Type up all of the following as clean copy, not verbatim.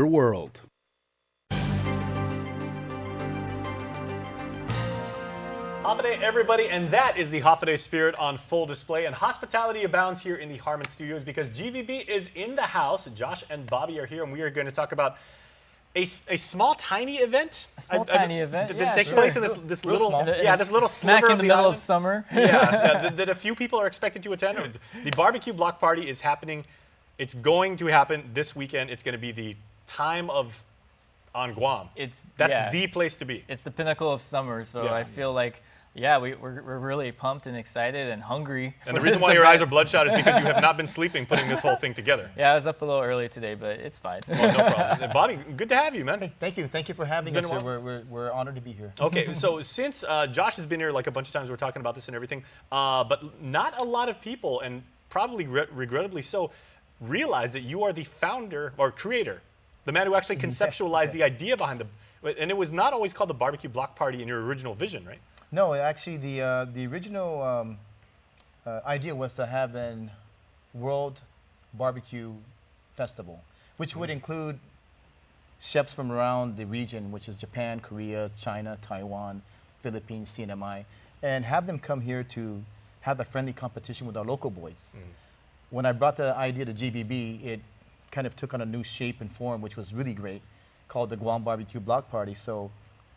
Your world. Holiday, everybody, and that is the holiday spirit on full display. And hospitality abounds here in the Harmon Studios because GVB is in the house. Josh and Bobby are here, and we are going to talk about a small, tiny event. A small, tiny event. That takes place in this little, this little smack sliver in the of middle island. of summer. That a few people are expected to attend. The BBQ Block Party is happening. It's going to happen this weekend. It's going to be the time of on Guam. That's the place to be. It's the pinnacle of summer, so I feel like. Yeah, we're really pumped and excited and hungry. And the reason why your eyes are bloodshot is because you have not been sleeping putting this whole thing together. Yeah, I was up a little early today, but it's fine. Well, no problem. Bobby, good to have you, man. Hey, thank you. Thank you for having us here. We're honored to be here. Okay, so since Josh has been here like a bunch of times, we're talking about this and everything, but not a lot of people, and probably regrettably so, realize that you are the founder or creator, the man who actually conceptualized the idea behind and it was not always called the BBQ Block Party in your original vision, right? No, actually, the original idea was to have an World Barbecue Festival, which would include chefs from around the region, which is Japan, Korea, China, Taiwan, Philippines, CNMI, and have them come here to have a friendly competition with our local boys. When I brought the idea to GVB, it kind of took on a new shape and form, which was really great, called the Guam BBQ Block Party. So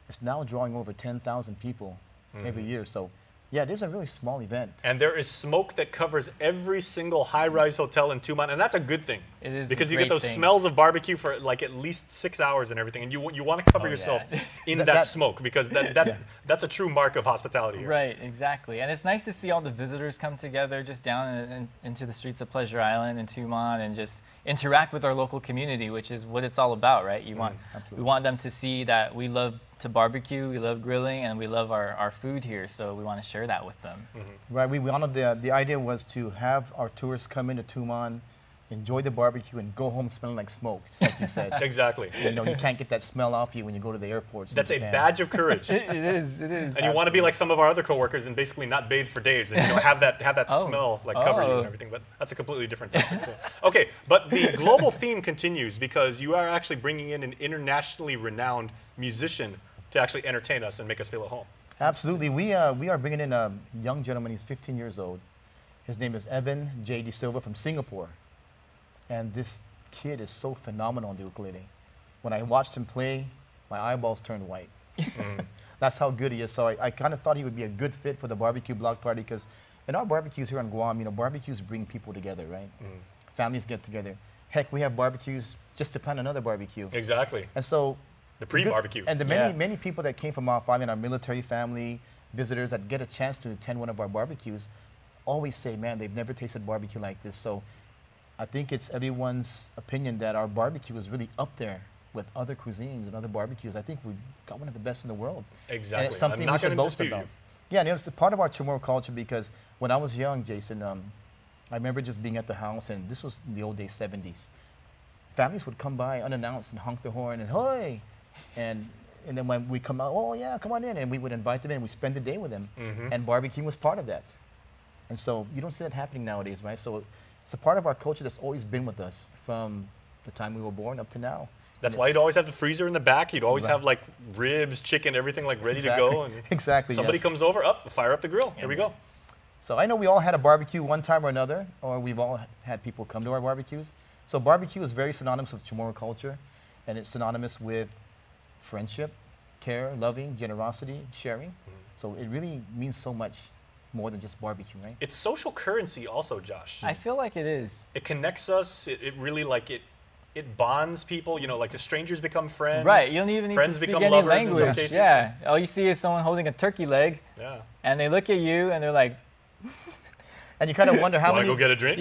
it's now drawing over 10,000 people every year. So yeah, it is a really small event. And there is smoke that covers every single high-rise hotel in Tumon, and that's a good thing. It is because a you get great those thing. smells of barbecue for like at least 6 hours and everything, and you want to cover yourself in that smoke because that's a true mark of hospitality here. Right, exactly. And it's nice to see all the visitors come together just down into the streets of Pleasure Island and Tumon and just interact with our local community, which is what it's all about, right? We want them to see that we love to barbecue, we love grilling, and we love our food here, so we want to share that with them. Right, we wanted the idea was to have our tourists come into Tumon, enjoy the barbecue, and go home smelling like smoke, just like you said. Exactly. You can't get that smell off you when you go to the airports. That's a badge of courage. It is. And you want to be like some of our other coworkers and basically not bathe for days and have that smell like cover you and everything. But that's a completely different topic. So. Okay, but the global theme continues because you are actually bringing in an internationally renowned musician to actually entertain us and make us feel at home. Absolutely. We are bringing in a young gentleman. He's 15 years old. His name is Evan J. De Silva from Singapore. And this kid is so phenomenal on the ukulele. When I watched him play, my eyeballs turned white. That's how good he is. So I kind of thought he would be a good fit for the BBQ Block Party because in our barbecues here on Guam, barbecues bring people together, right? Families get together. Heck, we have barbecues just to plan another barbecue. Exactly. And so the pre-barbecue. And the many people that came from off island, our military family, visitors that get a chance to attend one of our barbecues, always say, man, they've never tasted barbecue like this. So I think it's everyone's opinion that our barbecue is really up there with other cuisines and other barbecues. I think we've got one of the best in the world. Exactly. And it's something we should boast about. Yeah, and it's a part of our Chamorro culture because when I was young, Jason, I remember just being at the house, and this was in the old days, 70s. Families would come by unannounced and honk their horn and, "Hey!" And then when we come out, "Oh yeah, come on in," and we would invite them in. We spend the day with them, and barbecue was part of that. And so you don't see that happening nowadays, right? So it's a part of our culture that's always been with us from the time we were born up to now. That's why you'd always have the freezer in the back. You'd always have like ribs, chicken, everything like ready to go. And somebody comes over, fire up the grill. Here we go. So I know we all had a barbecue one time or another, or we've all had people come to our barbecues. So barbecue is very synonymous with Chamorro culture, and it's synonymous with friendship, care, loving, generosity, sharing. So it really means so much more than just barbecue, right? It's social currency also, Josh. I feel like it is. It connects us. It really it bonds people. Like the strangers become friends. Right. You don't even need friends to speak become any lovers language. in some cases. Yeah. All you see is someone holding a turkey leg. Yeah. And they look at you and they're like. And you kind of wonder how many. Want to go get a drink?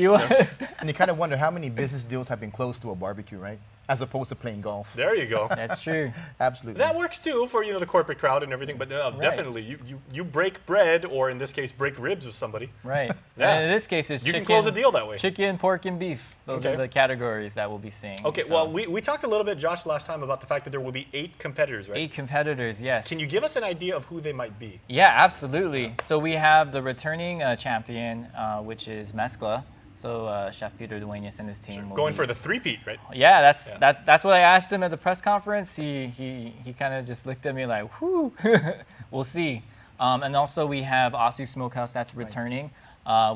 And you kind of wonder how many business deals have been closed to a barbecue, right? As opposed to playing golf. There you go. That's true. Absolutely. That works too for the corporate crowd and everything. But definitely, you break bread, or in this case, break ribs with somebody. Right. Yeah. And in this case, it's you chicken. can close a deal that way. Chicken, pork, and beef. Those are the categories that we'll be seeing. Okay. So. Well, we talked a little bit, Josh, last time about the fact that there will be 8 competitors, right? 8 competitors, yes. Can you give us an idea of who they might be? Yeah, absolutely. So we have the returning champion, which is Mezcla. So Chef Peter Duenas and his team will Going be, for the three-peat, right? Yeah, that's what I asked him at the press conference. He kind of just looked at me like, whoo, we'll see. And also we have Asu Smokehouse that's returning.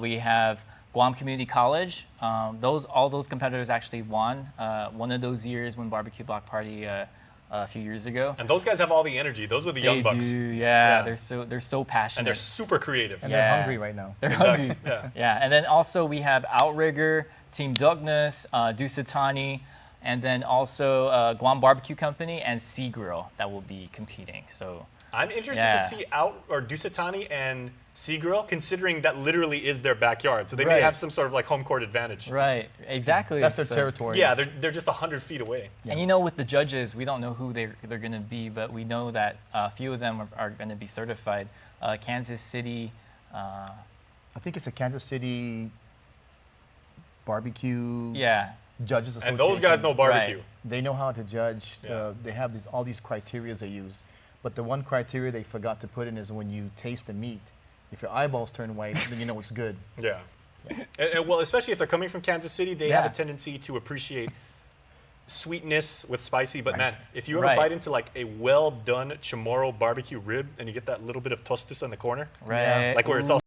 We have Guam Community College. All those competitors actually won one of those years when BBQ Block Party a few years ago. And those guys have all the energy. Those are the young bucks. Yeah. They're so passionate. And they're super creative. And they're hungry right now. They're hungry. Yeah. Yeah, and then also we have Outrigger, Team Douglas, Dusatani, and then also Guam Barbecue Company and Sea Grill that will be competing. So I'm interested to see Dusatani and Sea Grill, considering that literally is their backyard. So they may have some sort of like home court advantage. Right, exactly. That's their territory. Yeah, they're just 100 feet away. Yeah. And you know, with the judges, we don't know who they're going to be, but we know that a few of them are going to be certified. Kansas City. I think it's a Kansas City barbecue. Yeah. Judges Association. And those guys know barbecue. Right. They know how to judge. Yeah. They have all these criteria they use. But the one criteria they forgot to put in is when you taste the meat, if your eyeballs turn white, then you know it's good. Yeah. And well, especially if they're coming from Kansas City, they have a tendency to appreciate sweetness with spicy. But man, if you ever bite into like a well done Chamorro barbecue rib and you get that little bit of tostas in the corner, right, like where it's all